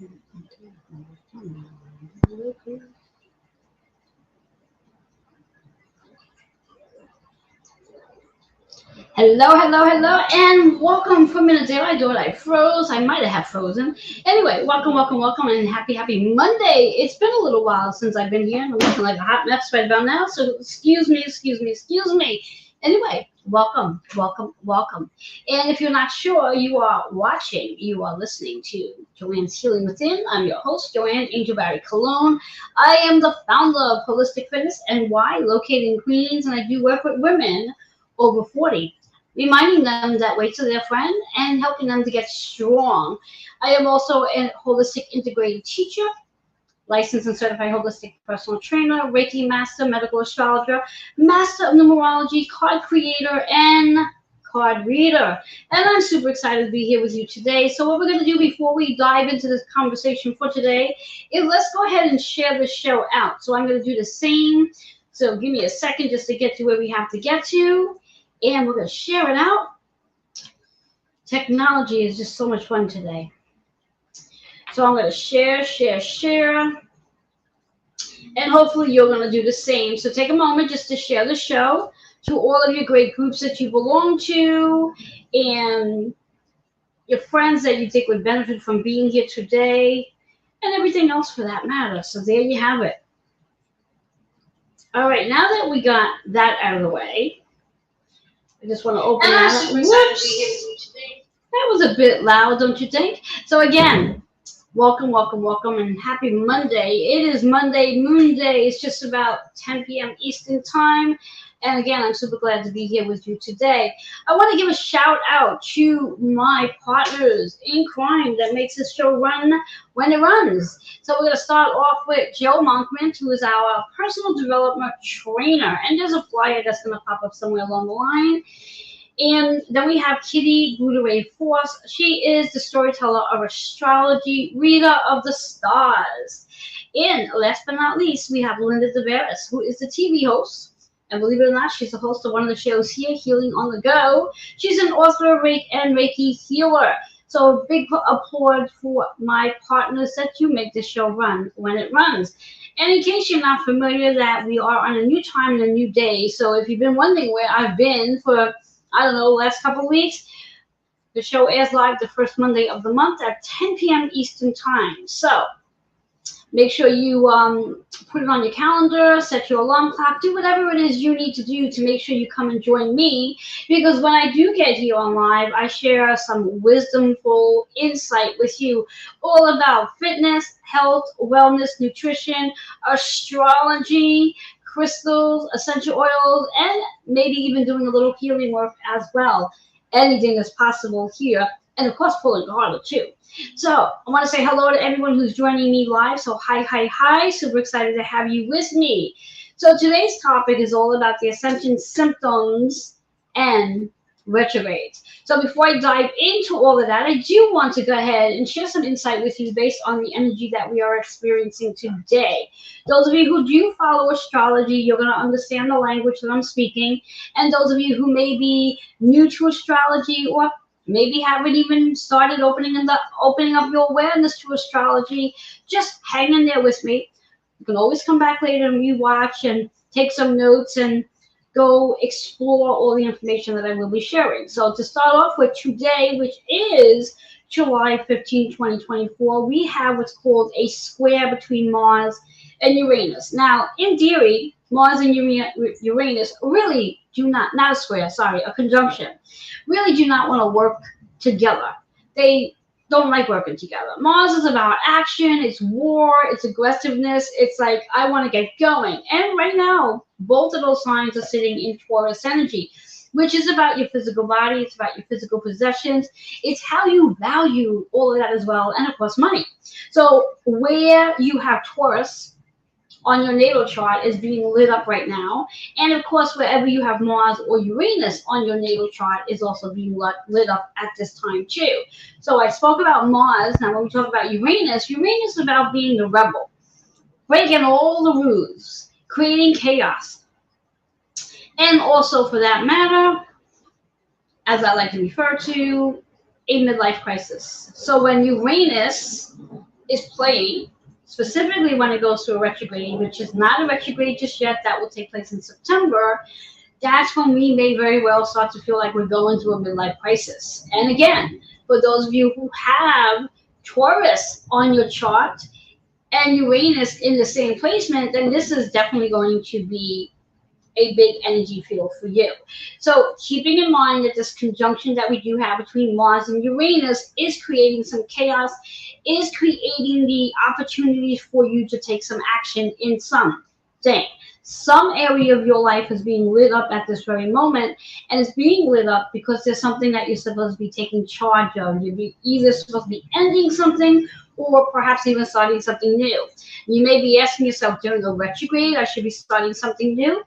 Hello, hello, hello, and welcome. For a minute there, I thought I froze. I might have frozen. Anyway, welcome, welcome, welcome, and happy Monday. It's been a little while since I've been here, and I'm looking like a hot mess right about now, so excuse me, excuse me, excuse me. Anyway, welcome, welcome, welcome. And if you're not sure, you are watching, you are listening to Joanne's Healing Within. I'm your host, Joanne Angel Barry Cologne. I am the founder of Holistic Fitness NY, located in Queens, and I do work with women over 40, reminding them that weights are their friend and helping them to get strong. I am also a holistic integrated teacher, licensed and certified holistic personal trainer, Reiki master, medical astrologer, master of numerology, card creator, and card reader. And I'm super excited to be here with you today. So what we're going to do before we dive into this conversation for today is let's go ahead and share the show out. So I'm going to do the same. So give me a second just to get to where we have to get to. And we're going to share it out. Technology is just so much fun today. So I'm going to share. And hopefully you're going to do the same. So take a moment just to share the show to all of your great groups that you belong to and your friends that you think would benefit from being here today and everything else for that matter. So there you have it. All right, now that we got that out of the way, I just want to open that up. Whoops. That was a bit loud, don't you think? So again, welcome, welcome, welcome, and happy Monday. It is Monday, Moon Day. It's just about 10 p.m. Eastern Time. And again, I'm super glad to be here with you today. I want to give a shout out to my partners in crime that makes this show run when it runs. So we're going to start off with Joe Monkman, who is our personal development trainer. And there's a flyer that's going to pop up somewhere along the line. And then we have Kitty Gouderay Force. She is the storyteller of astrology, reader of the stars. And last but not least, we have Linda Deveris, who is the TV host. And believe it or not, she's the host of one of the shows here, Healing on the Go. She's an author, and Reiki healer. So a big applaud for my partners that you make the show run when it runs. And in case you're not familiar, that we are on a new time and a new day. So if you've been wondering where I've been for, I don't know, last couple of weeks, the show airs live the first Monday of the month at 10 p.m. Eastern Time. So make sure you put it on your calendar, set your alarm clock, do whatever it is you need to do to make sure you come and join me. Because when I do get here on live, I share some wisdomful insight with you all about fitness, health, wellness, nutrition, astrology, crystals, essential oils, and maybe even doing a little healing work as well. Anything is possible here. And of course, pulling harder too. So I want to say hello to everyone who's joining me live. So hi. Super excited to have you with me. So today's topic is all about the Ascension symptoms and retrogrades. So before I dive into all of that, I do want to go ahead and share some insight with you based on the energy that we are experiencing today. Those of you who do follow astrology, you're going to understand the language that I'm speaking. And those of you who may be new to astrology or maybe haven't even started opening up your awareness to astrology, just hang in there with me. You can always come back later and rewatch and take some notes and go explore all the information that I will be sharing. So to start off with today, which is July 15, 2024, we have what's called a square between Mars and Uranus. Now, in theory, Mars and Uranus really do not a square, sorry, a conjunction, really do not want to work together. They don't like working together. Mars is about action, it's war, it's aggressiveness, it's like, I want to get going. And right now, both of those signs are sitting in Taurus energy, which is about your physical body, it's about your physical possessions, it's how you value all of that as well, and of course, money. So where you have Taurus on your natal chart is being lit up right now. And of course, wherever you have Mars or Uranus on your natal chart is also being lit up at this time too. So I spoke about Mars. Now when we talk about Uranus is about being the rebel, breaking all the rules, creating chaos. And also for that matter, as I like to refer to, a midlife crisis. So when Uranus is playing, specifically when it goes through a retrograde, which is not a retrograde just yet, that will take place in September, that's when we may very well start to feel like we're going through a midlife crisis. And again, for those of you who have Taurus on your chart and Uranus in the same placement, then this is definitely going to be a big energy field for you. So keeping in mind that this conjunction that we do have between Mars and Uranus is creating some chaos, is creating the opportunities for you to take some action in something. Some area of your life is being lit up at this very moment, and it's being lit up because there's something that you're supposed to be taking charge of. You're either supposed to be ending something or perhaps even starting something new. You may be asking yourself, during a retrograde, I should be starting something new.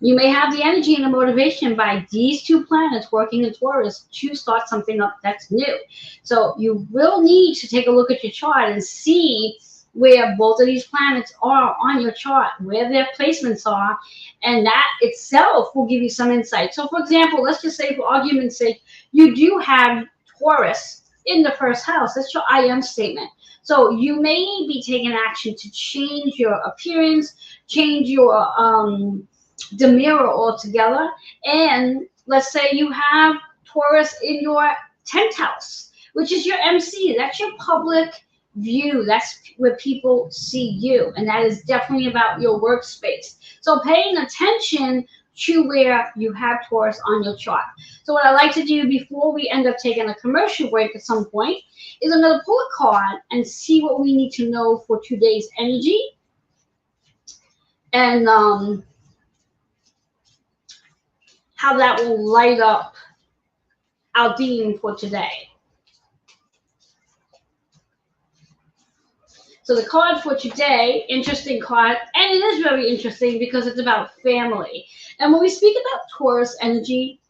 You may have the energy and the motivation by these two planets working in Taurus to start something up that's new. So you will need to take a look at your chart and see where both of these planets are on your chart, where their placements are, and that itself will give you some insight. So for example, let's just say for argument's sake, you do have Taurus in the first house. That's your I am statement. So you may be taking action to change your appearance, change your demeanor altogether. And let's say you have Taurus in your 10th house, which is your MC. That's your public view. That's where people see you. And that is definitely about your workspace. So paying attention to where you have Taurus on your chart. So what I like to do before we end up taking a commercial break at some point is I'm going to pull a card and see what we need to know for today's energy. And how that will light up our theme for today. So the card for today, interesting card, and it is very interesting because it's about family. And when we speak about Taurus energy,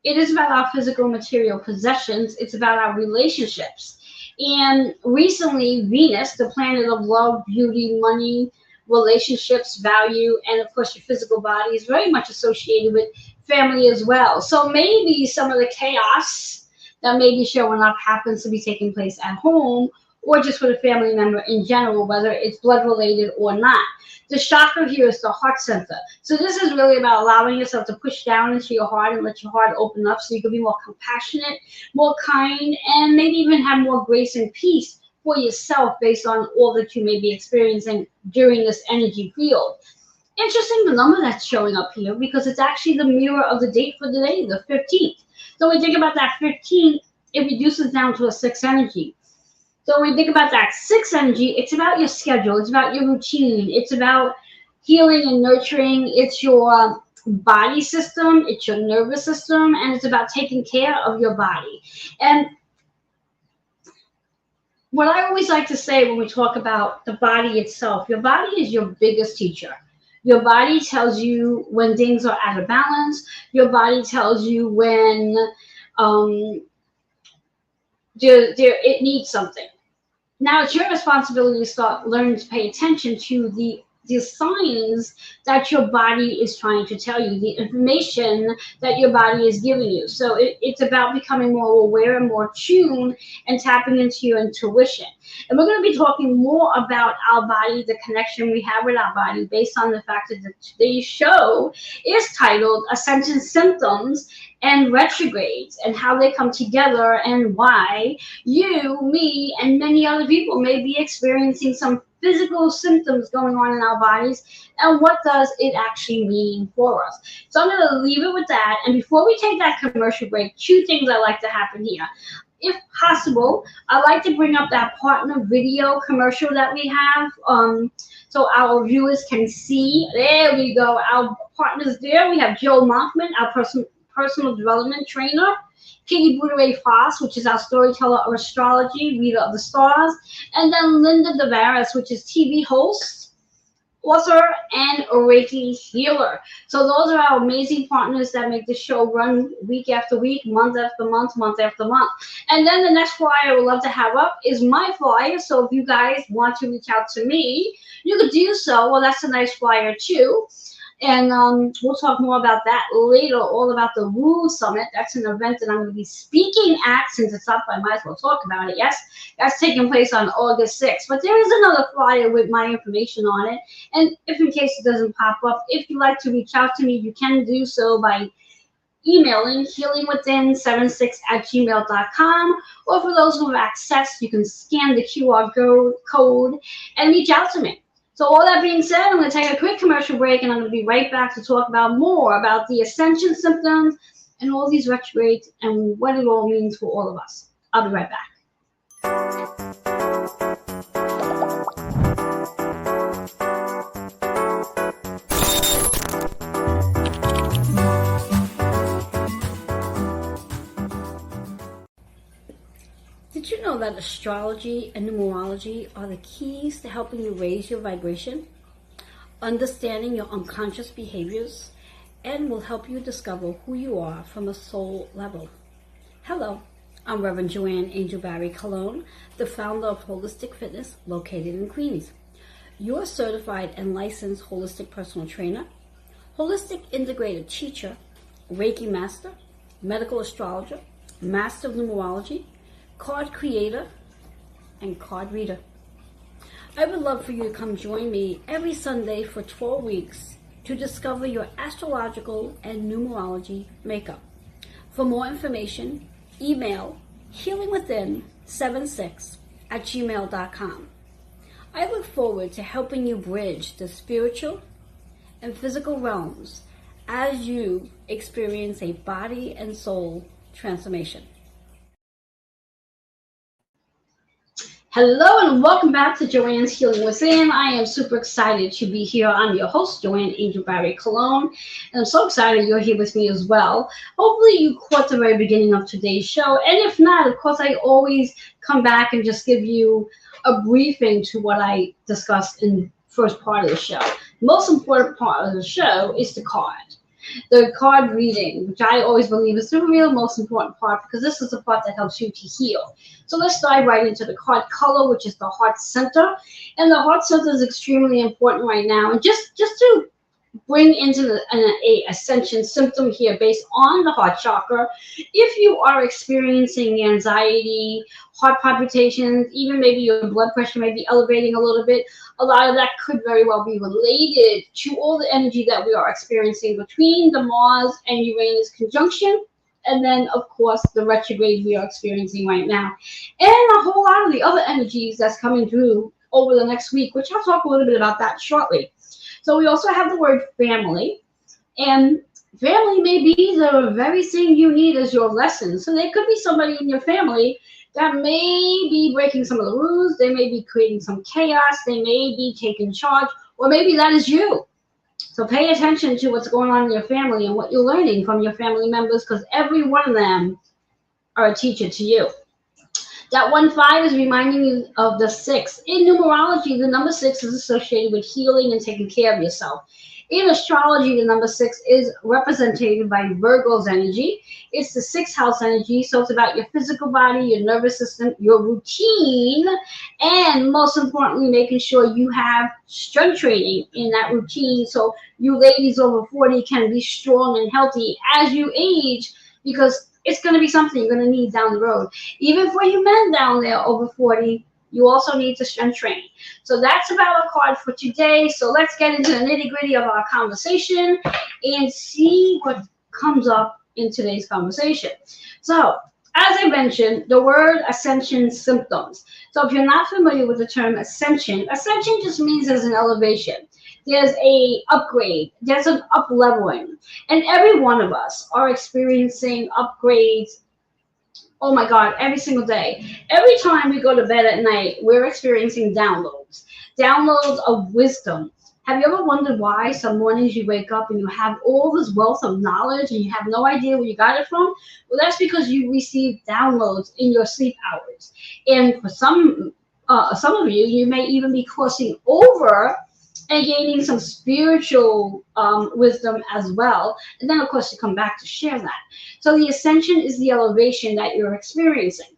it is about our physical material possessions. It's about our relationships. And recently, Venus, the planet of love, beauty, money, relationships, value, and of course your physical body, is very much associated with family as well. So maybe some of the chaos that may be showing up happens to be taking place at home or just with a family member in general, whether it's blood related or not. The chakra here is the heart center. So this is really about allowing yourself to push down into your heart and let your heart open up so you can be more compassionate, more kind, and maybe even have more grace and peace for yourself based on all that you may be experiencing during this energy field. Interesting the number that's showing up here because it's actually the mirror of the date for the day, the 15th. So when we think about that 15th, it reduces down to a 6 energy. So when we think about that 6 energy, it's about your schedule, it's about your routine, it's about healing and nurturing, it's your body system, it's your nervous system, and it's about taking care of your body. And what I always like to say when we talk about the body itself, your body is your biggest teacher. Your body tells you when things are out of balance. Your body tells you when it needs something. Now it's your responsibility to start learning to pay attention to the signs that your body is trying to tell you, the information that your body is giving you. So it's about becoming more aware and more tuned and tapping into your intuition. And we're going to be talking more about our body, the connection we have with our body, based on the fact that today's show is titled Ascension Symptoms and Retrogrades, and how they come together and why you, me, and many other people may be experiencing some physical symptoms going on in our bodies, and what does it actually mean for us. So I'm going to leave it with that. And before we take that commercial break, 2 things I like to happen here. If possible, I like to bring up that partner video commercial that we have, so our viewers can see. There we go. Our partners there. We have Joe Monkman, our personal development trainer, Katie Bouderay-Foss, which is our storyteller of astrology, reader of the stars, and then Linda Tavares, which is TV host, author, and a Reiki healer. So those are our amazing partners that make the show run week after week, month after month, month after month. And then the next flyer I would love to have up is my flyer. So if you guys want to reach out to me, you could do so. Well, that's a nice flyer too. And we'll talk more about that later, all about the Woo Summit. That's an event that I'm going to be speaking at. Since it's up, I might as well talk about it. Yes, that's taking place on August 6th. But there is another flyer with my information on it. And if in case it doesn't pop up, if you'd like to reach out to me, you can do so by emailing healingwithin76@gmail.com, or for those who have access, you can scan the QR code and reach out to me. So all that being said, I'm going to take a quick commercial break, and I'm going to be right back to talk about more about the Ascension symptoms and all these retrogrades and what it all means for all of us. I'll be right back. Did you know that astrology and numerology are the keys to helping you raise your vibration, understanding your unconscious behaviors, and will help you discover who you are from a soul level? Hello, I'm Reverend Joanne Angel Barry Cologne, the founder of Holistic Fitness located in Queens. Your certified and licensed holistic personal trainer, holistic integrated teacher, Reiki master, medical astrologer, master of numerology, card creator, and card reader. I would love for you to come join me every Sunday for 12 weeks to discover your astrological and numerology makeup. For more information, email healingwithin76@gmail.com. I look forward to helping you bridge the spiritual and physical realms as you experience a body and soul transformation. Hello and welcome back to Joanne's Healing Within. I am super excited to be here. I'm your host, Joanne Angel Barry Cologne, and I'm so excited you're here with me as well. Hopefully you caught the very beginning of today's show, and if not, of course, I always come back and just give you a briefing to what I discussed in the first part of the show. The most important part of the show is the card. The card reading, which I always believe is the real most important part, because this is the part that helps you to heal. So let's dive right into the card color, which is the heart center. And the heart center is extremely important right now. And just to bring into a ascension symptom here based on the heart chakra, if you are experiencing anxiety, heart palpitations, even maybe your blood pressure may be elevating a little bit, a lot of that could very well be related to all the energy that we are experiencing between the Mars and Uranus conjunction, and then of course the retrograde we are experiencing right now, and a whole lot of the other energies that's coming through over the next week, which I'll talk a little bit about that shortly. So we also have the word family, and family may be the very thing you need as your lesson. So there could be somebody in your family that may be breaking some of the rules, they may be creating some chaos, they may be taking charge, or maybe that is you. So pay attention to what's going on in your family and what you're learning from your family members, because every one of them are a teacher to you. That 1-5 is reminding you of the 6. In numerology, the number 6 is associated with healing and taking care of yourself. In astrology, the number 6 is represented by Virgo's energy. It's the 6th house energy, so it's about your physical body, your nervous system, your routine, and most importantly, making sure you have strength training in that routine, so you ladies over 40 can be strong and healthy as you age, because it's going to be something you're going to need down the road. Even for you men down there over 40, you also need to strength train. So that's about our card for today. So let's get into the nitty-gritty of our conversation and see what comes up in today's conversation. So, as I mentioned, the word ascension symptoms. So if you're not familiar with the term ascension, ascension just means there's an elevation. There's a upgrade, there's an up leveling, and every one of us are experiencing upgrades. Oh my God, every single day. Every time we go to bed at night, we're experiencing downloads of wisdom. Have you ever wondered why some mornings you wake up and you have all this wealth of knowledge and you have no idea where you got it from? Well, that's because you received downloads in your sleep hours. And for some of you, you may even be crossing over and gaining some spiritual wisdom as well. And then, of course, you come back to share that. So the ascension is the elevation that you're experiencing.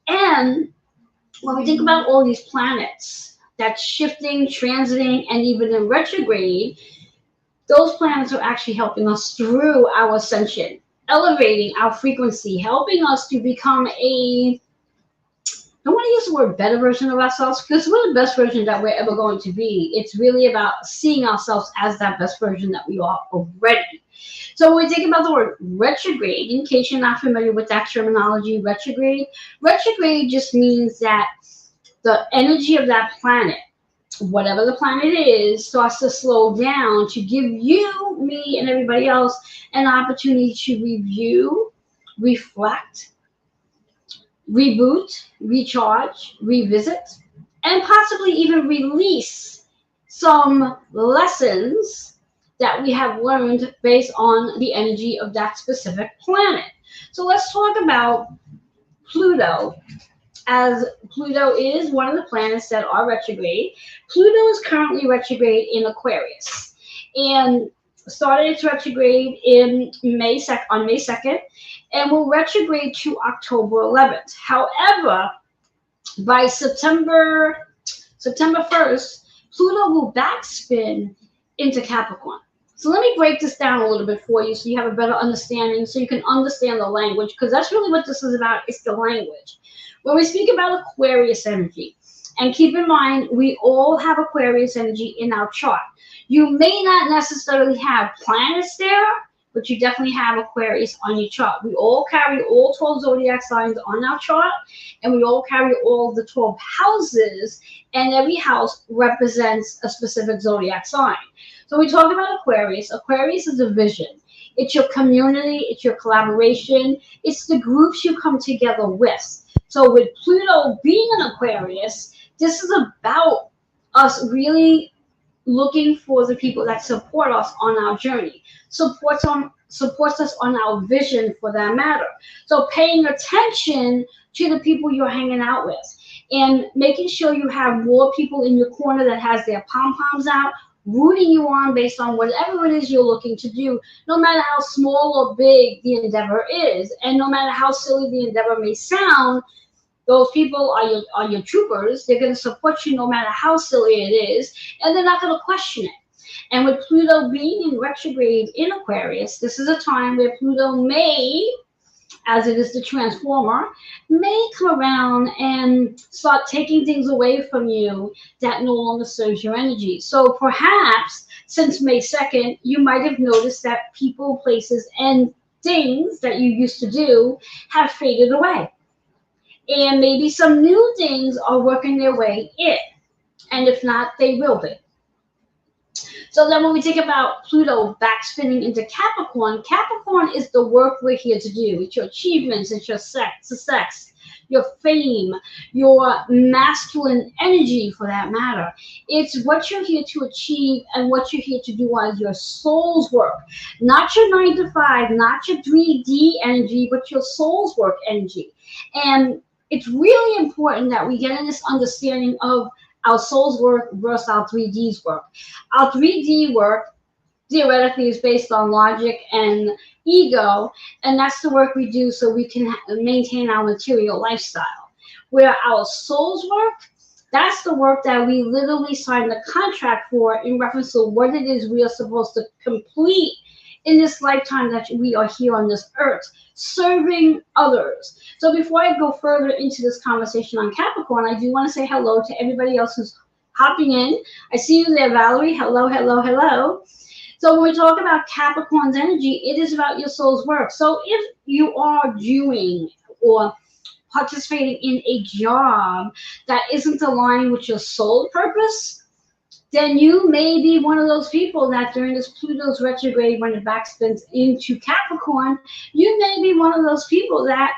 And when we think about all these planets that's shifting, transiting, and even in retrograde, those planets are actually helping us through our ascension, elevating our frequency, helping us to become a, I don't want to use the word better version of ourselves because we're the best version that we're ever going to be. It's really about seeing ourselves as that best version that we are already. So when we think about the word retrograde, in case you're not familiar with that terminology, retrograde just means that the energy of that planet, whatever the planet is, starts to slow down to give you, me, and everybody else an opportunity to review, reflect, reboot, recharge, revisit, and possibly even release some lessons that we have learned based on the energy of that specific planet. So let's talk about Pluto, as Pluto is one of the planets that are retrograde. Pluto is currently retrograde in Aquarius and started its retrograde in on May 2nd and will retrograde to October 11th. However, by September 1st, Pluto will backspin into Capricorn. So let me break this down a little bit for you so you have a better understanding, so you can understand the language, because that's really what this is about. It's the language. When we speak about Aquarius energy, and keep in mind, we all have Aquarius energy in our chart. You may not necessarily have planets there, but you definitely have Aquarius on your chart. We all carry all 12 zodiac signs on our chart, and we all carry all the 12 houses, and every house represents a specific zodiac sign. So we talk about Aquarius. Aquarius is a vision. It's your community, it's your collaboration, it's the groups you come together with. So with Pluto being an Aquarius, this is about us really looking for the people that support us on our journey, supports us on our vision for that matter. So paying attention to the people you're hanging out with and making sure you have more people in your corner that has their pom-poms out, rooting you on based on whatever it is you're looking to do, no matter how small or big the endeavor is, and no matter how silly the endeavor may sound. Those people are your troopers. They're going to support you no matter how silly it is, and they're not going to question it. And with Pluto being in retrograde in Aquarius, this is a time where Pluto may, as it is the transformer, may come around and start taking things away from you that no longer serves your energy. So perhaps since May 2nd, you might have noticed that people, places, and things that you used to do have faded away. And maybe some new things are working their way in. And if not, they will be. So then when we think about Pluto backspinning into Capricorn, Capricorn is the work we're here to do. It's your achievements, it's your success, your fame, your masculine energy for that matter. It's what you're here to achieve and what you're here to do as your soul's work. Not your 9 to 5, not your 3D energy, but your soul's work energy. And it's really important that we get in this understanding of our soul's work versus our 3D's work. Our 3D work theoretically is based on logic and ego, and that's the work we do so we can maintain our material lifestyle. Where our soul's work, that's the work that we literally sign the contract for in reference to what it is we are supposed to complete in this lifetime that we are here on this earth, serving others. So before I go further into this conversation on Capricorn, I do want to say hello to everybody else who's hopping in. I see you there, Valerie. Hello, hello, hello. So when we talk about Capricorn's energy, it is about your soul's work. So if you are doing or participating in a job that isn't aligned with your soul purpose, then you may be one of those people that during this Pluto's retrograde, when it backspins into Capricorn, you may be one of those people that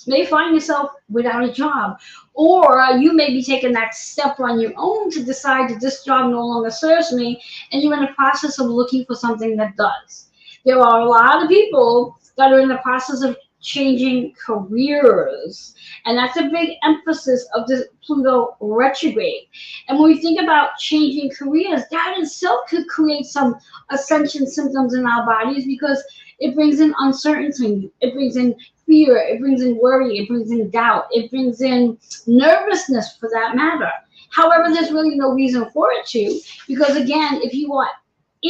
may find yourself without a job. Or you may be taking that step on your own to decide that this job no longer serves me, and you're in the process of looking for something that does. There are a lot of people that are in the process of changing careers, and that's a big emphasis of this Pluto retrograde. And when we think about changing careers, that itself could create some ascension symptoms in our bodies, because it brings in uncertainty, it brings in fear, it brings in worry, it brings in doubt, it brings in nervousness for that matter. However, there's really no reason for it to, because again, if you are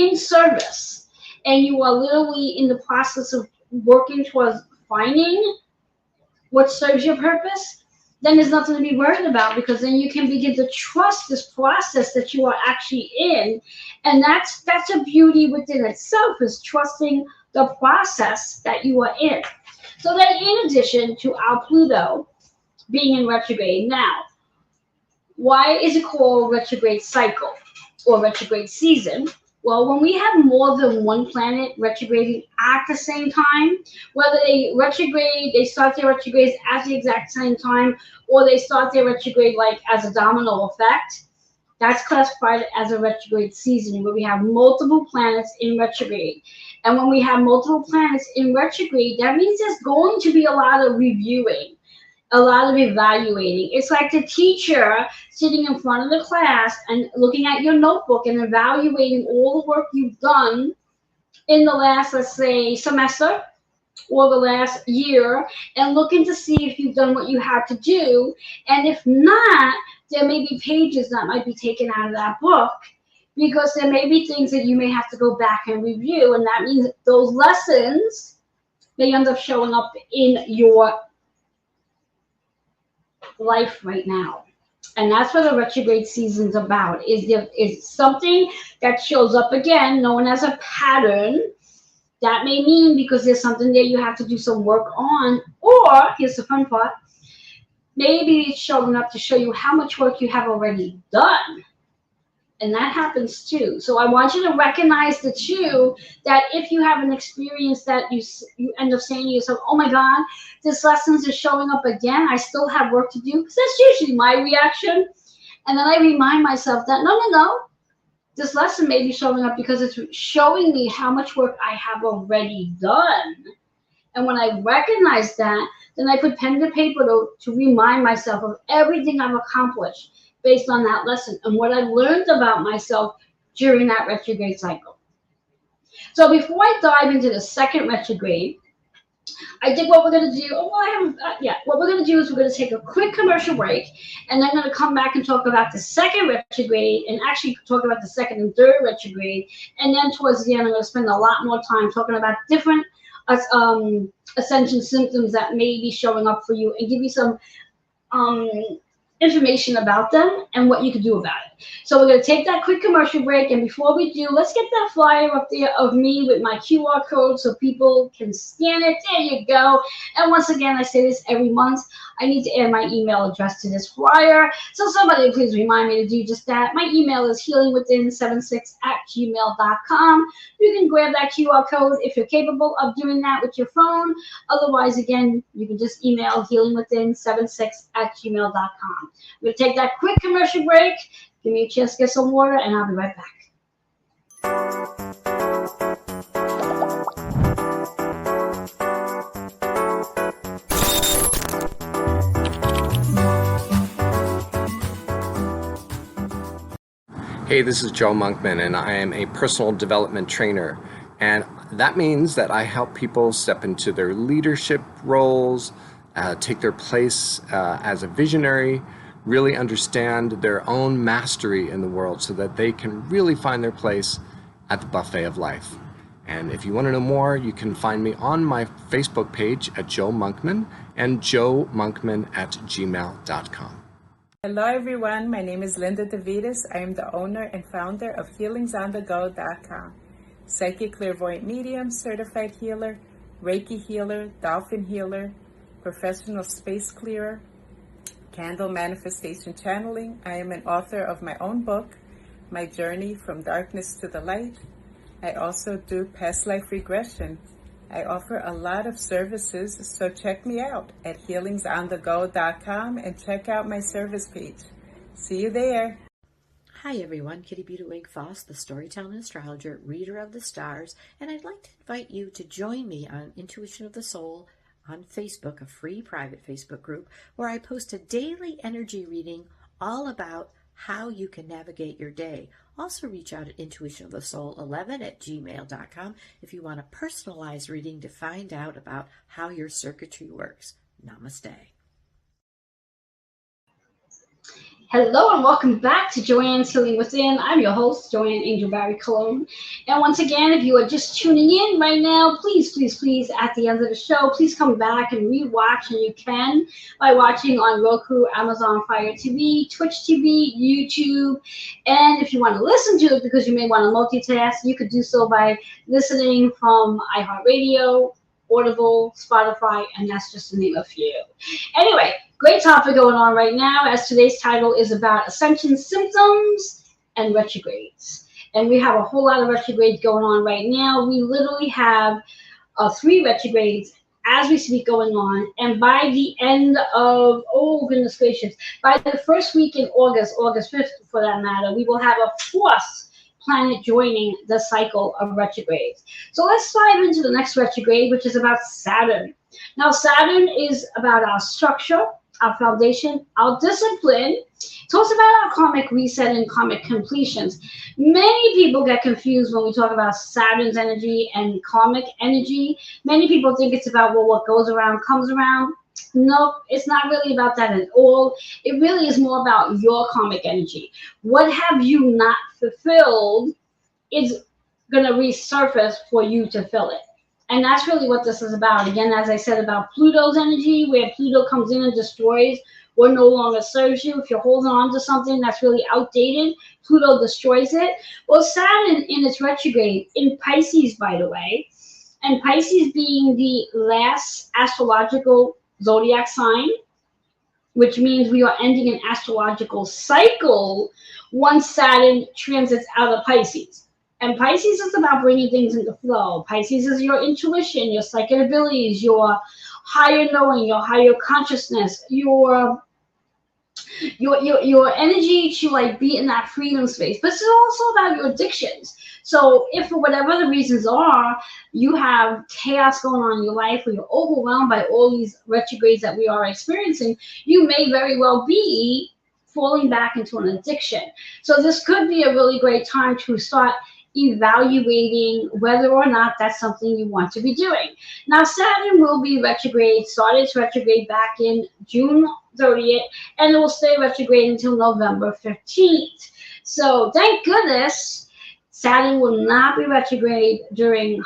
in service and you are literally in the process of working towards finding what serves your purpose, then there's nothing to be worried about, because then you can begin to trust this process that you are actually in. And that's a beauty within itself, is trusting the process that you are in. So then, in addition to our Pluto being in retrograde now, why is it called retrograde cycle or retrograde season? Well, when we have more than one planet retrograding at the same time, whether they retrograde, they start their retrogrades at the exact same time, or they start their retrograde like as a domino effect, that's classified as a retrograde season, where we have multiple planets in retrograde. And when we have multiple planets in retrograde, that means there's going to be a lot of reviewing, a lot of evaluating. It's like the teacher sitting in front of the class and looking at your notebook and evaluating all the work you've done in the last, let's say, semester or the last year, and looking to see if you've done what you had to do. And if not, there may be pages that might be taken out of that book, because there may be things that you may have to go back and review. And that means those lessons may end up showing up in your life right now. And that's what the retrograde season's about, is something that shows up again, known as a pattern. That may mean because there's something there you have to do some work on, or here's the fun part, maybe it's showing up to show you how much work you have already done. And that happens too. So I want you to recognize the two, that if you have an experience that you end up saying to yourself, oh my God, this lessons is showing up again, I still have work to do, because that's usually my reaction. And then I remind myself that no, this lesson may be showing up because it's showing me how much work I have already done. And when I recognize that, then I put pen to paper to remind myself of everything I've accomplished based on that lesson and what I've learned about myself during that retrograde cycle. So before I dive into the second retrograde, I think what we're going to do, what we're going to do is we're going to take a quick commercial break, and then I'm going to come back and talk about the second retrograde, and actually talk about the second and third retrograde. And then towards the end, I'm going to spend a lot more time talking about different ascension symptoms that may be showing up for you, and give you some information about them and what you can do about it. So we're going to take that quick commercial break, and before we do, let's get that flyer up there of me with my QR code so people can scan it. There you go. And once again, I say this every month, I need to add my email address to this flyer, so somebody please remind me to do just that. My email is healingwithin76@gmail.com. You can grab that QR code if you're capable of doing that with your phone. Otherwise, again, you can just email healingwithin76@gmail.com. We'll take that quick commercial break. Give me a chance to get some water, and I'll be right back. Hey, this is Joe Monkman, and I am a personal development trainer. And that means that I help people step into their leadership roles, take their place as a visionary, really understand their own mastery in the world so that they can really find their place at the buffet of life. And if you want to know more, you can find me on my Facebook page at Joe Monkman and joemonkman@gmail.com. Hello everyone, my name is Linda DeVitas. I am the owner and founder of HealingsOnTheGo.com. Psychic clairvoyant medium, certified healer, Reiki healer, dolphin healer, professional space clearer, candle manifestation channeling. I am an author of my own book, My Journey from Darkness to the Light. I also do past life regression. I offer a lot of services, so check me out at HealingsOnTheGo.com and check out my service page. See you there. Hi everyone, Kitty Beauty Foss, the storytelling astrologer, reader of the stars, and I'd like to invite you to join me on Intuition of the Soul on Facebook, a free private Facebook group where I post a daily energy reading all about how you can navigate your day. Also reach out at intuitionofthesoul11@gmail.com if you want a personalized reading to find out about how your circuitry works. Namaste. Hello and welcome back to Joanne's Healing Within. I'm your host, Joanne Angel Barry Cologne. And once again, if you are just tuning in right now, please, at the end of the show, please come back and rewatch, and you can by watching on Roku, Amazon Fire TV, Twitch TV, YouTube. And if you want to listen to it because you may want to multitask, you could do so by listening from iHeartRadio, Audible, Spotify, and that's just to name a few. Anyway, great topic going on right now, as today's title is about Ascension symptoms and retrogrades. And we have a whole lot of retrogrades going on right now. We literally have 3 retrogrades as we speak going on. And by the end of, oh goodness gracious, by the first week in August 5th for that matter, we will have a 4th planet joining the cycle of retrogrades. So let's dive into the next retrograde, which is about Saturn. Now, Saturn is about our structure, our foundation, our discipline. It's also about our karmic reset and karmic completions. Many people get confused when we talk about Saturn's energy and karmic energy. Many people think it's about, well, what goes around comes around. No, it's not really about that at all. It really is more about your karmic energy. What have you not fulfilled is going to resurface for you to fill it. And that's really what this is about. Again, as I said about Pluto's energy, where Pluto comes in and destroys what no longer serves you. If you're holding on to something that's really outdated, Pluto destroys it. Well, Saturn in its retrograde, in Pisces, by the way, and Pisces being the last astrological zodiac sign, which means we are ending an astrological cycle once Saturn transits out of Pisces. And Pisces is about bringing things into flow. Pisces is your intuition, your psychic abilities, your higher knowing, your higher consciousness, your energy to like be in that freedom space. But it's also about your addictions. So if for whatever the reasons are, you have chaos going on in your life, or you're overwhelmed by all these retrogrades that we are experiencing, you may very well be falling back into an addiction. So this could be a really great time to start evaluating whether or not that's something you want to be doing. Now, Saturn will be retrograde, started its retrograde back in June 30th, and it will stay retrograde until November 15th. So thank goodness Saturn will not be retrograde during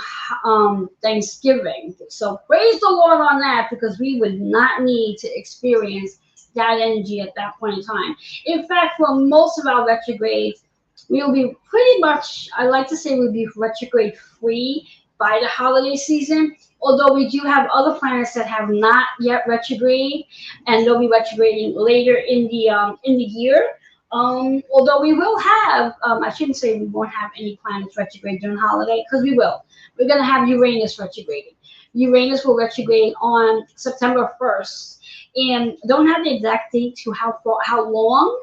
Thanksgiving. So praise the Lord on that, because we would not need to experience that energy at that point in time. In fact, for most of our retrogrades, we'll be pretty much, I like to say we'll be retrograde free by the holiday season, although we do have other planets that have not yet retrograde, and they'll be retrograding later in the year. Although we will have, I shouldn't say we won't have any planets retrograde during holiday, because we will. We're going to have Uranus retrograding. Uranus will retrograde on September 1st, and don't have the exact date to how long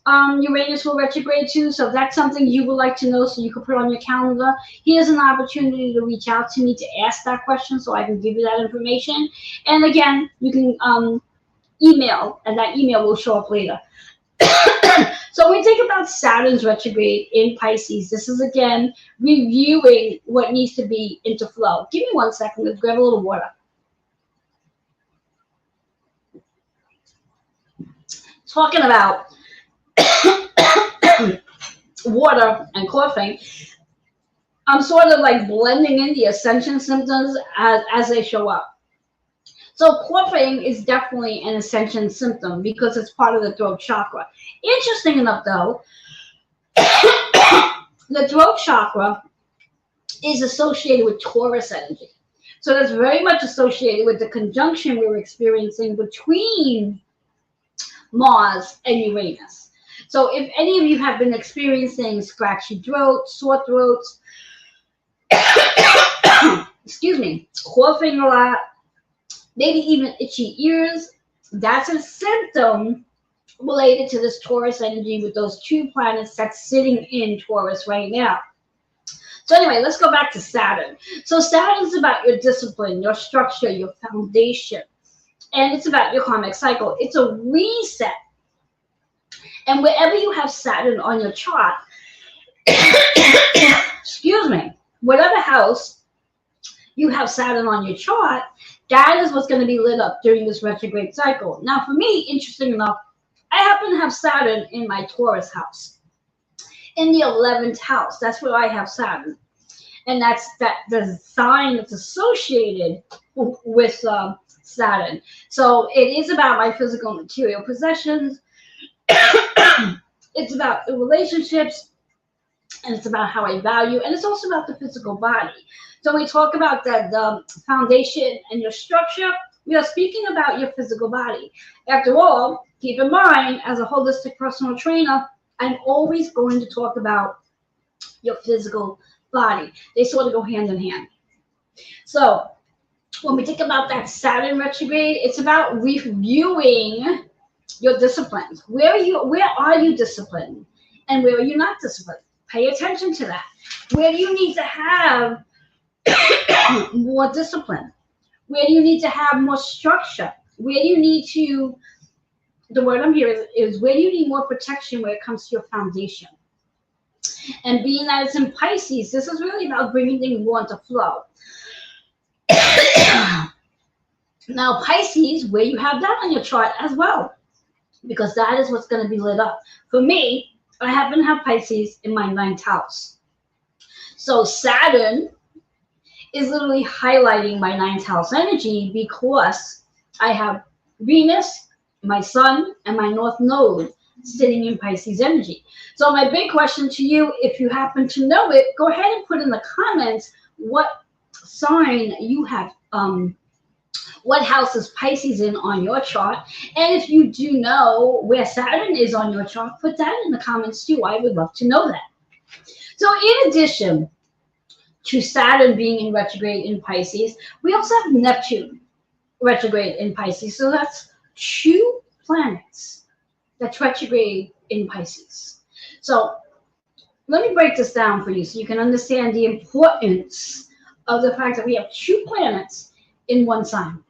Uranus will retrograde to. So if that's something you would like to know, so you can put on your calendar, here's an opportunity to reach out to me to ask that question so I can give you that information. And again, you can email, and that email will show up later. So when we think about Saturn's retrograde in Pisces, this is again reviewing what needs to be into flow. Give me 1 second. Let's grab a little water. Talking about water and coughing, I'm sort of like blending in the Ascension symptoms as they show up. So coughing is definitely an Ascension symptom because it's part of the throat chakra. Interesting enough, though, the throat chakra is associated with Taurus energy. So that's very much associated with the conjunction we were experiencing between Mars and Uranus. So if any of you have been experiencing scratchy throat, sore throats, excuse me, coughing a lot, maybe even itchy ears, that's a symptom related to this Taurus energy with those 2 planets that's sitting in Taurus right now. So anyway, let's go back to Saturn. So Saturn is about your discipline, your structure, your foundation, and it's about your karmic cycle. It's a reset. And wherever you have Saturn on your chart, excuse me, whatever house you have Saturn on your chart, that is what's going to be lit up during this retrograde cycle. Now, for me, interesting enough, I happen to have Saturn in my Taurus house, in the 11th house. That's where I have Saturn. And that's the sign that's associated with Saturn. So it is about my physical material possessions. It's about the relationships, and it's about how I value, and it's also about the physical body. So when we talk about the foundation and your structure, we are speaking about your physical body. After all, keep in mind, as a holistic personal trainer, I'm always going to talk about your physical body. They sort of go hand in hand. So when we think about that Saturn retrograde, it's about reviewing your disciplines. Where are you disciplined, and where are you not disciplined? Pay attention to that. Where do you need to have more discipline? Where do you need to have more structure? Where do you need to, the word I'm hearing is where do you need more protection when it comes to your foundation? And being that it's in Pisces, this is really about bringing things more into flow. Now, Pisces, where you have that on your chart as well, because that is what's going to be lit up. For me, I happen to have Pisces in my 9th house. So Saturn is literally highlighting my 9th house energy because I have Venus, my Sun, and my North Node sitting in Pisces energy. So my big question to you, if you happen to know it, go ahead and put in the comments what sign you have, what house is Pisces in on your chart. And if you do know where Saturn is on your chart, put that in the comments too. I would love to know that. So in addition to Saturn being in retrograde in Pisces, we also have Neptune retrograde in Pisces. So that's 2 planets that's retrograde in Pisces. So let me break this down for you so you can understand the importance of the fact that we have 2 planets in one sign.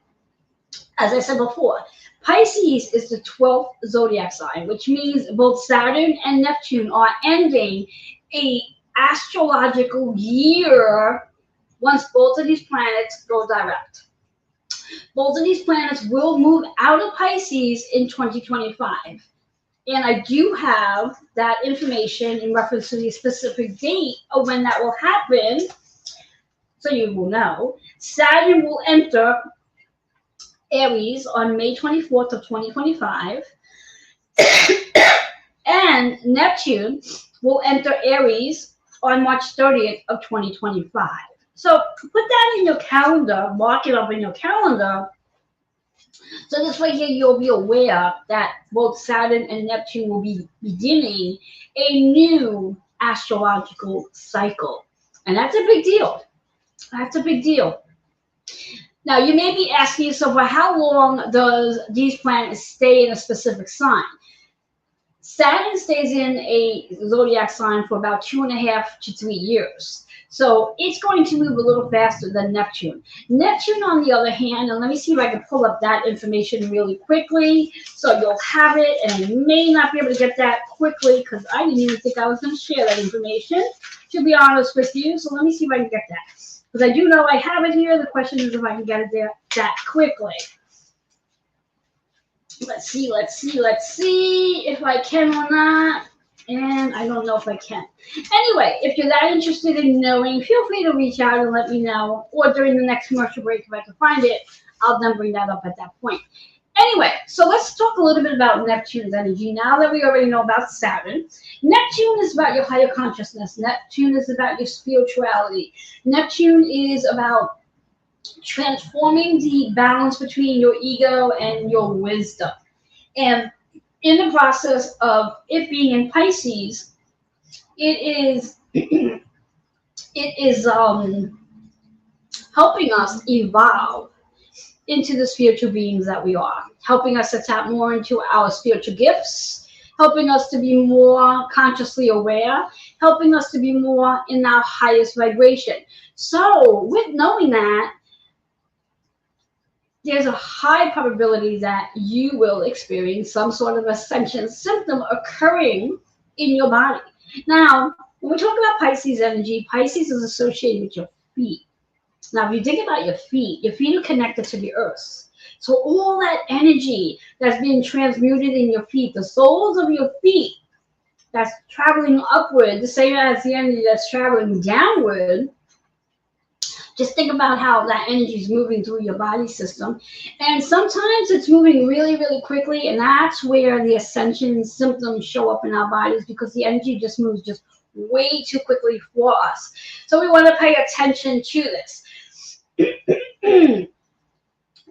As I said before, Pisces is the 12th zodiac sign, which means both Saturn and Neptune are ending a astrological year once both of these planets go direct. Both of these planets will move out of Pisces in 2025. And I do have that information in reference to the specific date of when that will happen, so you will know. Saturn will enter Aries on May 24th of 2025, and Neptune will enter Aries on March 30th of 2025. So put that in your calendar, mark it up in your calendar, so this way here you'll be aware that both Saturn and Neptune will be beginning a new astrological cycle. And that's a big deal. That's a big deal. Now, you may be asking yourself, well, how long does these planets stay in a specific sign? Saturn stays in a zodiac sign for about 2.5 to 3 years. So it's going to move a little faster than Neptune. Neptune, on the other hand, and let me see if I can pull up that information really quickly so you'll have it, and I may not be able to get that quickly because I didn't even think I was going to share that information, to be honest with you. So let me see if I can get that. Because I do know I have it here. The question is if I can get it there that quickly. Let's see if I can or not. And I don't know if I can. Anyway, if you're that interested in knowing, feel free to reach out and let me know. Or during the next commercial break, if I can find it, I'll then bring that up at that point. Anyway, so let's talk a little bit about Neptune's energy. Now that we already know about Saturn, Neptune is about your higher consciousness. Neptune is about your spirituality. Neptune is about transforming the balance between your ego and your wisdom. And in the process of it being in Pisces, it is helping us evolve into the spiritual beings that we are, helping us to tap more into our spiritual gifts, helping us to be more consciously aware, helping us to be more in our highest vibration. So with knowing that, there's a high probability that you will experience some sort of ascension symptom occurring in your body. Now, when we talk about Pisces energy, Pisces is associated with your feet. Now, if you think about your feet are connected to the earth. So all that energy that's being transmuted in your feet, the soles of your feet, that's traveling upward, the same as the energy that's traveling downward. Just think about how that energy is moving through your body system. And sometimes it's moving really, really quickly. And that's where the ascension symptoms show up in our bodies, because the energy just moves just way too quickly for us. So we want to pay attention to this.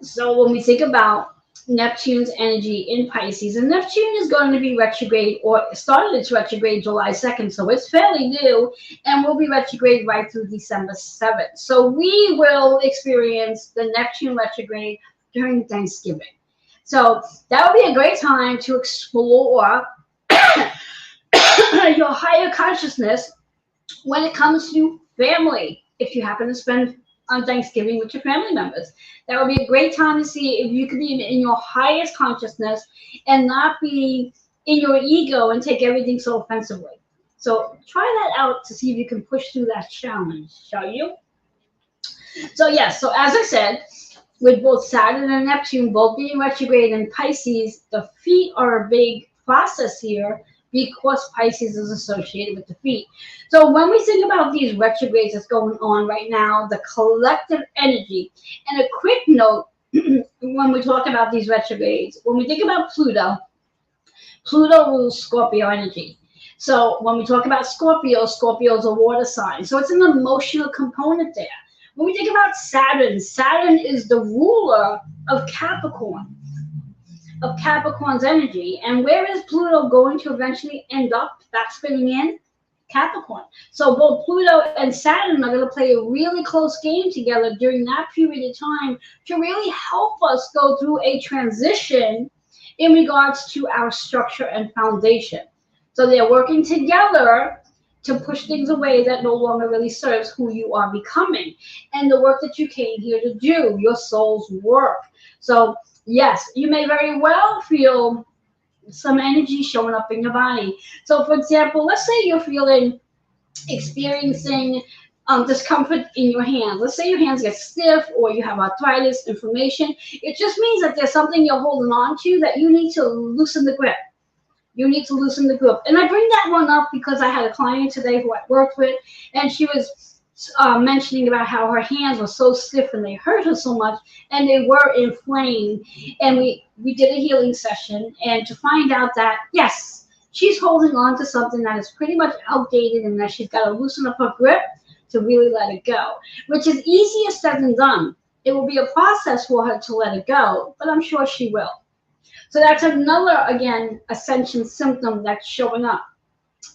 So when we think about Neptune's energy in Pisces, and Neptune is going to be retrograde, or started its retrograde July 2nd, so it's fairly new, and will be retrograde right through December 7th. So we will experience the Neptune retrograde during Thanksgiving. So that would be a great time to explore your higher consciousness when it comes to family. If you happen to spend on Thanksgiving with your family members, that would be a great time to see if you could be in your highest consciousness and not be in your ego and take everything so offensively. So try that out to see if you can push through that challenge, shall you? So yes, so as I said, with both Saturn and Neptune both being retrograde in Pisces, the feet are a big process here, because Pisces is associated with the feet. So when we think about these retrogrades that's going on right now, the collective energy, and a quick note, when we talk about these retrogrades, when we think about Pluto, Pluto rules Scorpio energy. So when we talk about Scorpio, Scorpio is a water sign. So it's an emotional component there. When we think about Saturn, Saturn is the ruler of Capricorn, of Capricorn's energy. And where is Pluto going to eventually end up back spinning in? Capricorn. So both Pluto and Saturn are going to play a really close game together during that period of time to really help us go through a transition in regards to our structure and foundation. So they're working together to push things away that no longer really serves who you are becoming and the work that you came here to do, your soul's work. So yes, you may very well feel some energy showing up in your body. So for example, let's say you're experiencing discomfort in your hands. Let's say your hands get stiff, or you have arthritis, inflammation. It just means that there's something you're holding on to that you need to loosen the grip. You need to loosen the grip. And I bring that one up because I had a client today who I worked with, and she was mentioning about how her hands were so stiff and they hurt her so much, and they were inflamed. And we did a healing session, and to find out that, yes, she's holding on to something that is pretty much outdated, and that she's got to loosen up her grip to really let it go, which is easier said than done. It will be a process for her to let it go, but I'm sure she will. So that's another, again, ascension symptom that's showing up.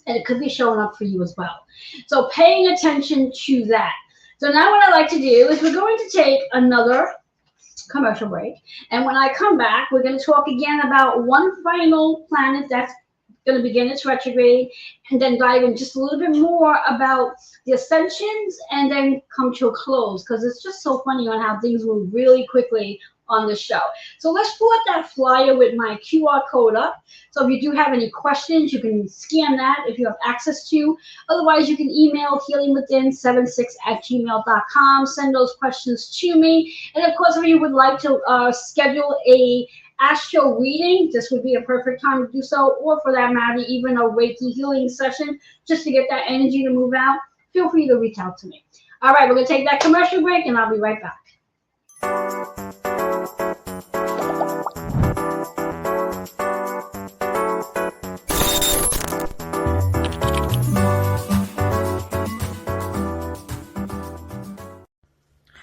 And it could be showing up for you as well. So paying attention to that. So now what I like to do is we're going to take another commercial break. And when I come back, we're going to talk again about one final planet that's going to begin its retrograde, and then dive in just a little bit more about the ascensions and then come to a close, because it's just so funny on how things move really quickly on the show. So let's pull up that flyer with my QR code up. So if you do have any questions, you can scan that if you have access to. Otherwise, you can email healingwithin76@gmail.com. Send those questions to me. And of course, if you would like to schedule a astro reading, this would be a perfect time to do so, or for that matter, even a Reiki healing session, just to get that energy to move out, feel free to reach out to me. All right, we're going to take that commercial break, and I'll be right back.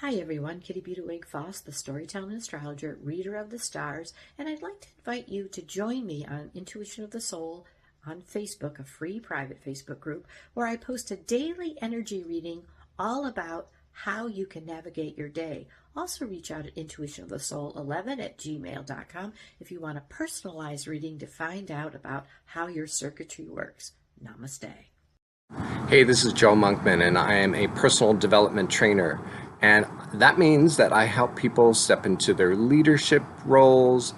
Hi everyone, Kitty Wink Foss, the storytelling astrologer, reader of the stars, and I'd like to invite you to join me on Intuition of the Soul on Facebook, a free private Facebook group where I post a daily energy reading all about how you can navigate your day. Also reach out at intuitionofthesoul11@gmail.com if you want a personalized reading to find out about how your circuitry works. Namaste. Hey, this is Joe Monkman, and I am a personal development trainer. And that means that I help people step into their leadership roles,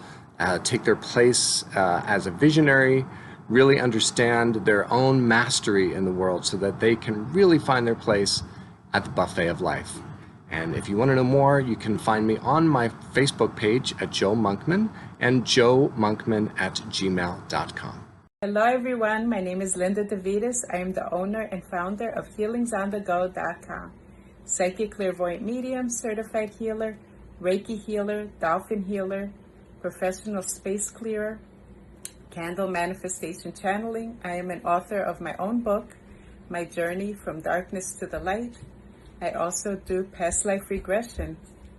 take their place as a visionary, really understand their own mastery in the world so that they can really find their place at the buffet of life. And if you want to know more, you can find me on my Facebook page at Joe Monkman and joemonkman@gmail.com. Hello everyone, my name is Linda DeVitas. I am the owner and founder of HealingsOnTheGo.com. Psychic clairvoyant medium, certified healer, Reiki healer, dolphin healer, professional space clearer, candle manifestation channeling. I am an author of my own book, My Journey from Darkness to the Light. I also do past life regression.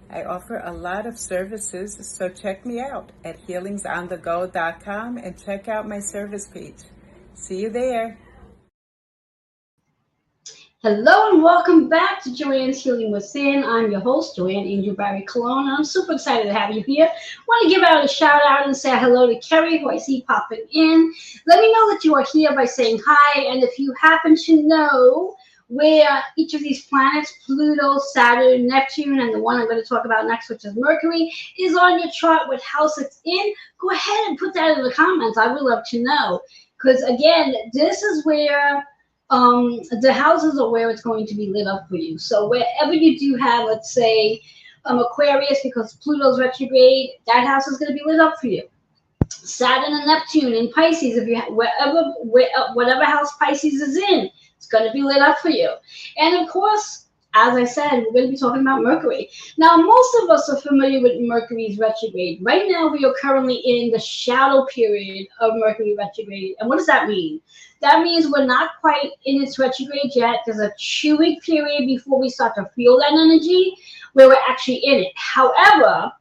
I offer a lot of services, so check me out at HealingsOnTheGo.com and check out my service page. See you there. Hello and welcome back to Joanne's Healing Within. I'm your host, Joanne Angel Barry Colon. I'm super excited to have you here. I want to give out a shout out and say hello to Kerry, who I see popping in. Let me know that you are here by saying hi, and if you happen to know where each of these planets, Pluto, Saturn, Neptune, and the one I'm going to talk about next, which is Mercury, is on your chart, what house it's in, go ahead and put that in the comments. I would love to know. Because, again, this is where the houses are where it's going to be lit up for you. So wherever you do have, let's say, Aquarius, because Pluto's retrograde, that house is going to be lit up for you. Saturn and Neptune in Pisces, if you whatever house Pisces is in, it's going to be lit up for you. And of course, as I said, we're going to be talking about Mercury. Now, most of us are familiar with Mercury's retrograde. Right now, we are currently in the shadow period of Mercury retrograde. And what does that mean? That means we're not quite in its retrograde yet. There's a 2-week period before we start to feel that energy where we're actually in it. However,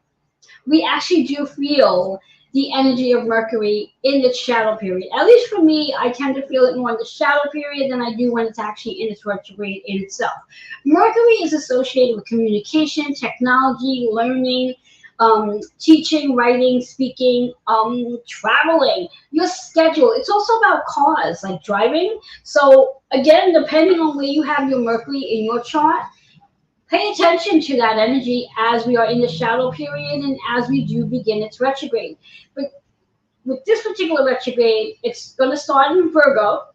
we actually do feel the energy of Mercury in the shadow period. At least for me, I tend to feel it more in the shadow period than I do when it's actually in its retrograde in itself. Mercury is associated with communication, technology, learning, teaching, writing, speaking, traveling, your schedule. It's also about cars, like driving. So again, depending on where you have your Mercury in your chart, pay attention to that energy as we are in the shadow period and as we do begin its retrograde. But with this particular retrograde, it's going to start in Virgo.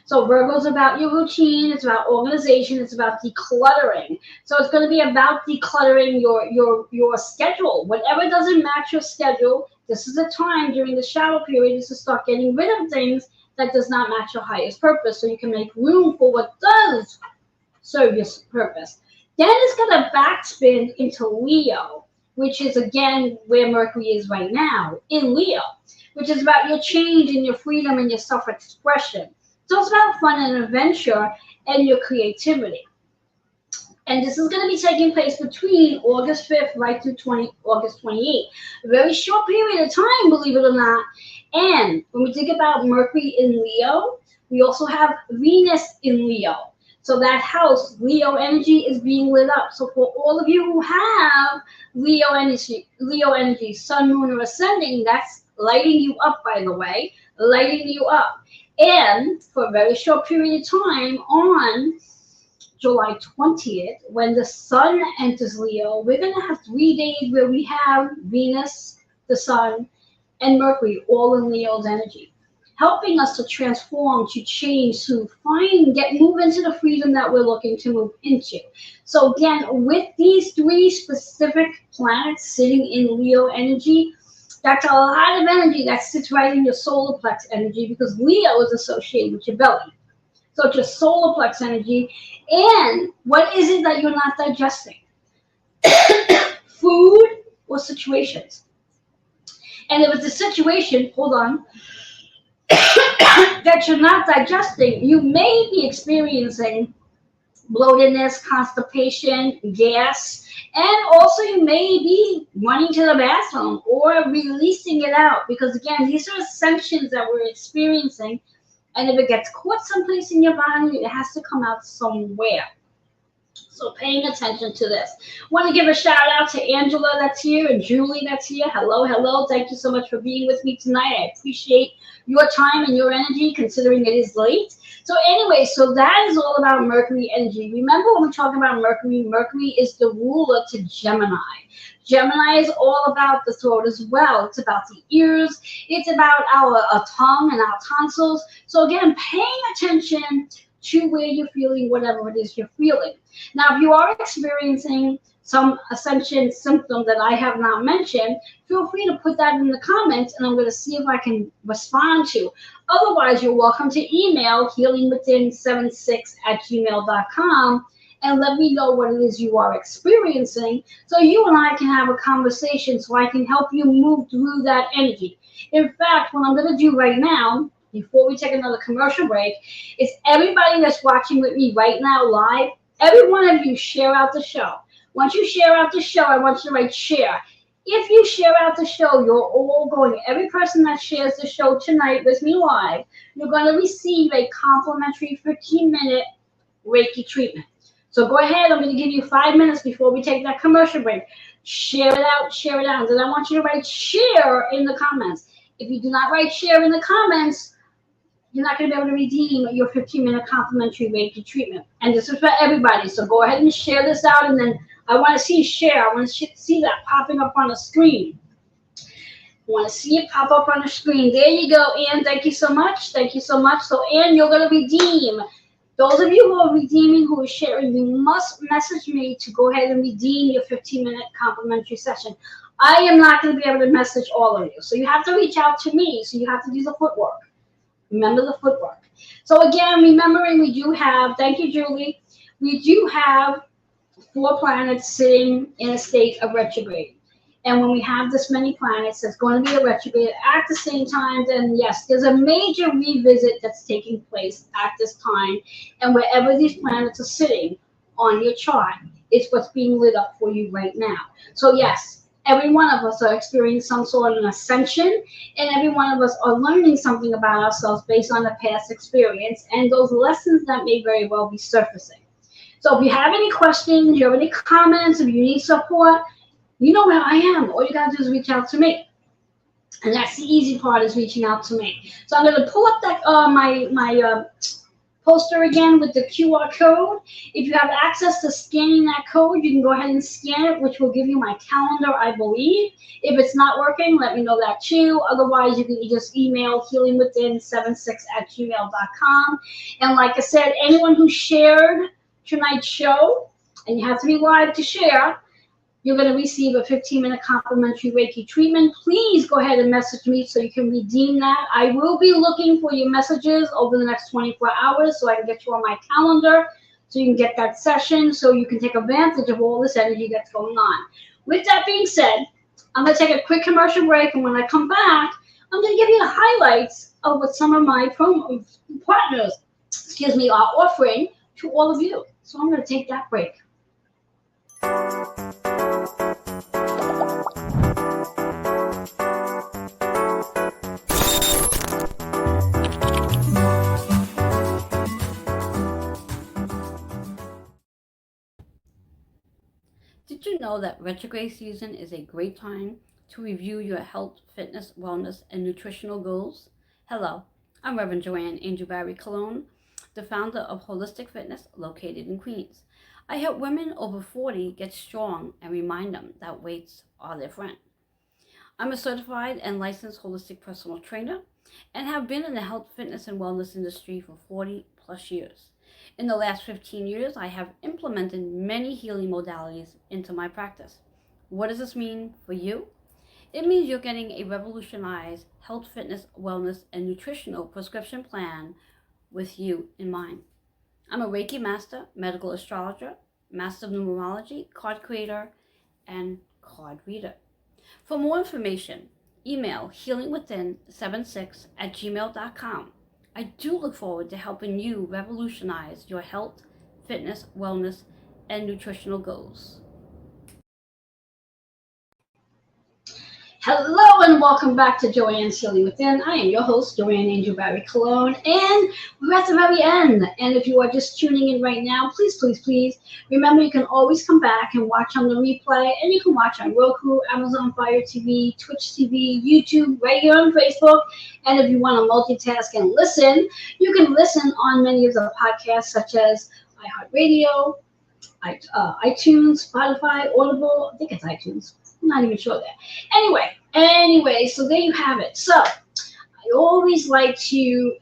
So Virgo is about your routine, it's about organization, it's about decluttering. So it's going to be about decluttering your schedule. Whatever doesn't match your schedule, this is a time during the shadow period is to start getting rid of things that does not match your highest purpose, so you can make room for what does serve your purpose. Then it's going to backspin into Leo, which is, again, where Mercury is right now, in Leo, which is about your change and your freedom and your self-expression. It's also about fun and adventure and your creativity. And this is going to be taking place between August 5th right through August 28th. A very short period of time, believe it or not. And when we think about Mercury in Leo, we also have Venus in Leo. So that house, Leo energy, is being lit up. So for all of you who have Leo energy, sun, moon, or ascending, that's lighting you up, by the way, lighting you up. And for a very short period of time, on July 20th, when the sun enters Leo, we're going to have 3 days where we have Venus, the sun, and Mercury all in Leo's energy, helping us to transform, to change, to move into the freedom that we're looking to move into. So again, with these 3 specific planets sitting in Leo energy, that's a lot of energy that sits right in your solar plex energy, because Leo is associated with your belly. So it's your solar plex energy. And what is it that you're not digesting? Food or situations? And if it's a situation, hold on, that you're not digesting, you may be experiencing bloatedness, constipation, gas, and also you may be running to the bathroom or releasing it out, because again, these are ascensions that we're experiencing, and if it gets caught someplace in your body, it has to come out somewhere. So paying attention to this. Want to give a shout out to Angela that's here and Julie that's here. Hello, hello. Thank you so much for being with me tonight. I appreciate your time and your energy, considering it is late. So anyway, so that is all about Mercury energy. Remember, when we talk about Mercury, Mercury is the ruler to Gemini. Gemini is all about the throat as well. It's about the ears. It's about our tongue and our tonsils. So again, paying attention to where you're feeling whatever it is you're feeling. Now, if you are experiencing some ascension symptom that I have not mentioned, feel free to put that in the comments and I'm going to see if I can respond to. Otherwise, you're welcome to email healingwithin76@gmail.com and let me know what it is you are experiencing so you and I can have a conversation so I can help you move through that energy. In fact, what I'm going to do right now, before we take another commercial break, is everybody that's watching with me right now live, every one of you share out the show. Once you share out the show, I want you to write share. If you share out the show, you're all going, every person that shares the show tonight with me live, you're going to receive a complimentary 15-minute Reiki treatment. So go ahead, I'm going to give you 5 minutes before we take that commercial break. Share it out, share it out. And I want you to write share in the comments. If you do not write share in the comments, you're not going to be able to redeem your 15-minute complimentary Reiki treatment. And this is for everybody. So go ahead and share this out. And then I want to see share. I want to see that popping up on the screen. I want to see it pop up on the screen. There you go, Ann. Thank you so much. Thank you so much. So, Ann, you're going to redeem. Those of you who are redeeming, who are sharing, you must message me to go ahead and redeem your 15-minute complimentary session. I am not going to be able to message all of you. So you have to reach out to me. So you have to do the footwork. Remember the footwork. So again, remembering we do have, thank you, Julie, we do have 4 planets sitting in a state of retrograde. And when we have this many planets, there's going to be a retrograde at the same time. Then yes, there's a major revisit that's taking place at this time. And wherever these planets are sitting on your chart, it's what's being lit up for you right now. So yes, every one of us are experiencing some sort of an ascension, and every one of us are learning something about ourselves based on the past experience and those lessons that may very well be surfacing. So if you have any questions, you have any comments, if you need support, you know where I am. All you gotta do is reach out to me. And that's the easy part, is reaching out to me. So I'm gonna pull up that my poster again with the QR code. If you have access to scanning that code, you can go ahead and scan it, which will give you my calendar, I believe. If it's not working, let me know that too. Otherwise, you can just email healingwithin76@gmail.com. And like I said, anyone who shared tonight's show, and you have to be live to share, you're going to receive a 15-minute complimentary Reiki treatment. Please go ahead and message me so you can redeem that. I will be looking for your messages over the next 24 hours so I can get you on my calendar so you can get that session so you can take advantage of all this energy that's going on. With that being said, I'm going to take a quick commercial break, and when I come back, I'm going to give you the highlights of what some of my partners, are offering to all of you. So I'm going to take that break. Did you know that retrograde season is a great time to review your health, fitness, wellness, and nutritional goals? Hello, I'm Reverend Joanne Angel Barry Cologne, the founder of Holistic Fitness located in Queens. I help women over 40 get strong and remind them that weights are their friend. I'm a certified and licensed holistic personal trainer and have been in the health, fitness, and wellness industry for 40 plus years. In the last 15 years, I have implemented many healing modalities into my practice. What does this mean for you? It means you're getting a revolutionized health, fitness, wellness, and nutritional prescription plan with you in mind. I'm a Reiki master, medical astrologer, master of numerology, card creator, and card reader. For more information, email healingwithin76@gmail.com. I do look forward to helping you revolutionize your health, fitness, wellness, and nutritional goals. Hello and welcome back to Joanne's Healing Within. I am your host, Joanne Angel Barry Cologne, and we're at the very end. And if you are just tuning in right now, please remember you can always come back and watch on the replay, and you can watch on Roku, Amazon Fire TV, Twitch TV, YouTube, right here on Facebook. And if you want to multitask and listen, you can listen on many of the podcasts such as iHeartRadio, iTunes, Spotify, Audible. I think it's iTunes. I'm not even sure there. Anyway, so there you have it. So I always like to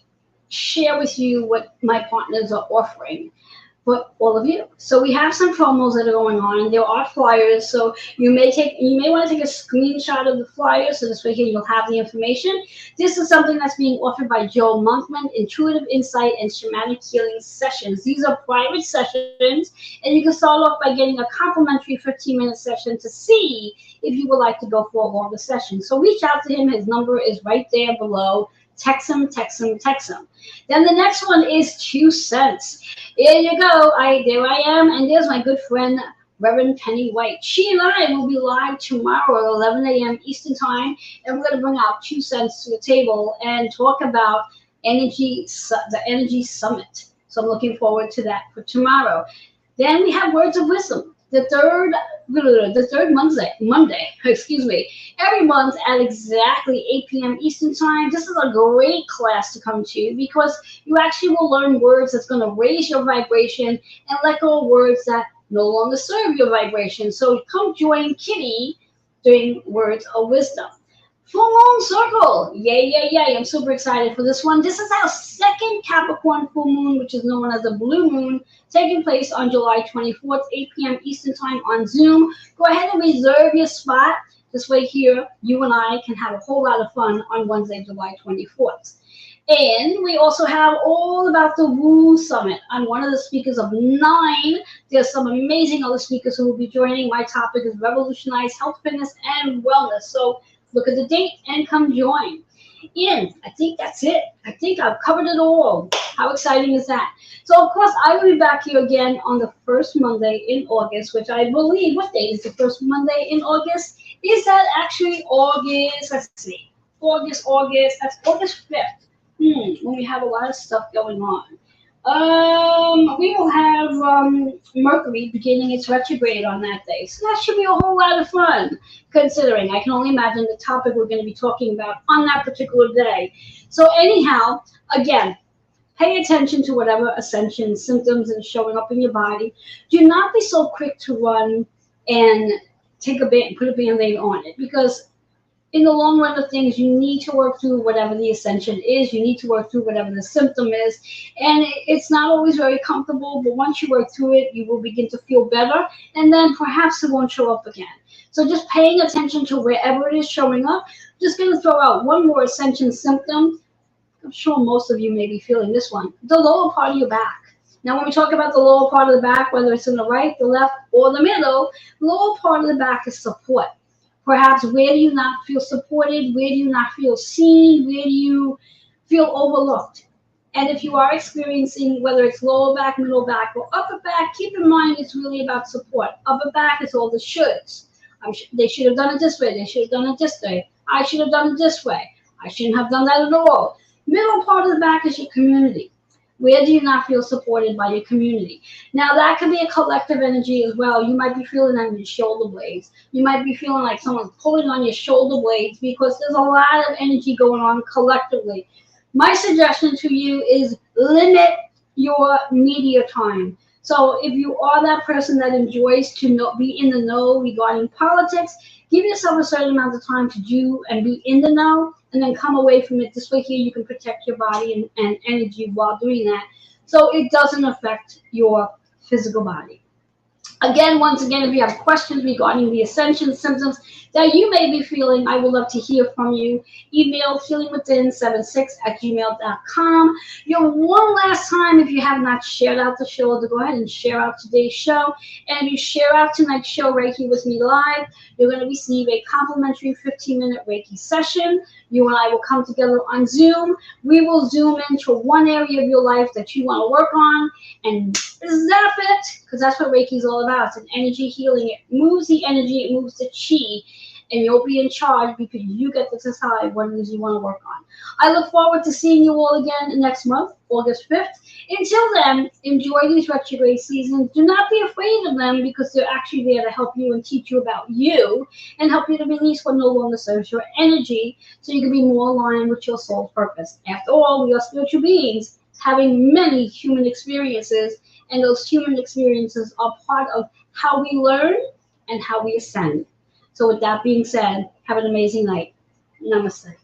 share with you what my partners are offering for all of you. So we have some promos that are going on, and there are flyers. So you may want to take a screenshot of the flyer, so this way here you'll have the information. This is something that's being offered by Joe Monkman, Intuitive Insight and Shamanic Healing Sessions. These are private sessions, and you can start off by getting a complimentary 15-minute session to see if you would like to go for a longer session. So reach out to him. His number is right there below. Text him, text him, text him. Then the next one is 2 cents. There you go. There I am, and there's my good friend, Reverend Penny White. She and I will be live tomorrow at 11 a.m. Eastern Time, and we're going to bring out 2 cents to the table and talk about the Energy Summit. So I'm looking forward to that for tomorrow. Then we have Words of Wisdom, the third Monday, every month at exactly 8 p.m. Eastern Time. This is a great class to come to because you actually will learn words that's going to raise your vibration and let go of words that no longer serve your vibration. So come join Kitty doing Words of Wisdom. Full Moon Circle. Yay. I'm super excited for this one. This is our second Capricorn full moon, which is known as a blue moon, taking place on July 24th, 8 p.m. Eastern Time on Zoom. Go ahead and reserve your spot. This way here, you and I can have a whole lot of fun on Wednesday, July 24th. And we also have all about the Woo Summit. I'm one of the speakers of 9. There's some amazing other speakers who will be joining. My topic is Revolutionize Health, Fitness, and Wellness. So look at the date and come join. And I think that's it. I think I've covered it all. How exciting is that? So, of course, I will be back here again on the first Monday in August, which I believe, what date is the first Monday in August? Is that actually August? Let's see. August. That's August 5th. When we have a lot of stuff going on. We will have Mercury beginning its retrograde on that day. So that should be a whole lot of fun, considering I can only imagine the topic we're going to be talking about on that particular day. So anyhow, again, pay attention to whatever Ascension symptoms are showing up in your body. Do not be so quick to run and put a Band-Aid on it, because in the long run of things, you need to work through whatever the ascension is. You need to work through whatever the symptom is. And it's not always very comfortable, but once you work through it, you will begin to feel better. And then perhaps it won't show up again. So just paying attention to wherever it is showing up. Just going to throw out one more ascension symptom. I'm sure most of you may be feeling this one. The lower part of your back. Now, when we talk about the lower part of the back, whether it's in the right, the left, or the middle, the lower part of the back is support. Perhaps where do you not feel supported? Where do you not feel seen? Where do you feel overlooked? And if you are experiencing, whether it's lower back, middle back, or upper back, keep in mind it's really about support. Upper back is all the shoulds. They should have done it this way. They should have done it this way. I should have done it this way. I shouldn't have done that at all. Middle part of the back is your community. Where do you not feel supported by your community? Now, that could be a collective energy as well. You might be feeling that in your shoulder blades. You might be feeling like someone's pulling on your shoulder blades because there's a lot of energy going on collectively. My suggestion to you is limit your media time. So if you are that person that enjoys to be in the know regarding politics, give yourself a certain amount of time to do and be in the know, and then come away from it. This way here you can protect your body and energy while doing that, so it doesn't affect your physical body. Once again, if you have questions regarding the Ascension symptoms that you may be feeling, I would love to hear from you. Email healingwithin76@gmail.com. One last time, if you have not shared out the show, to go ahead and share out today's show. And if you share out tonight's show right here with me live, you're going to receive a complimentary 15-minute Reiki session. You and I will come together on Zoom. We will zoom into one area of your life that you want to work on and zap it, because that's what Reiki is all about. It's an energy healing. It moves the energy, it moves the chi, and you'll be in charge because you get to decide what it is you want to work on. I look forward to seeing you all again next month, August 5th. Until then, enjoy these retrograde seasons. Do not be afraid of them, because they're actually there to help you and teach you about you and help you to release what no longer serves your energy, so you can be more aligned with your soul's purpose. After all, we are spiritual beings having many human experiences, and those human experiences are part of how we learn and how we ascend. So with that being said, have an amazing night. Namaste.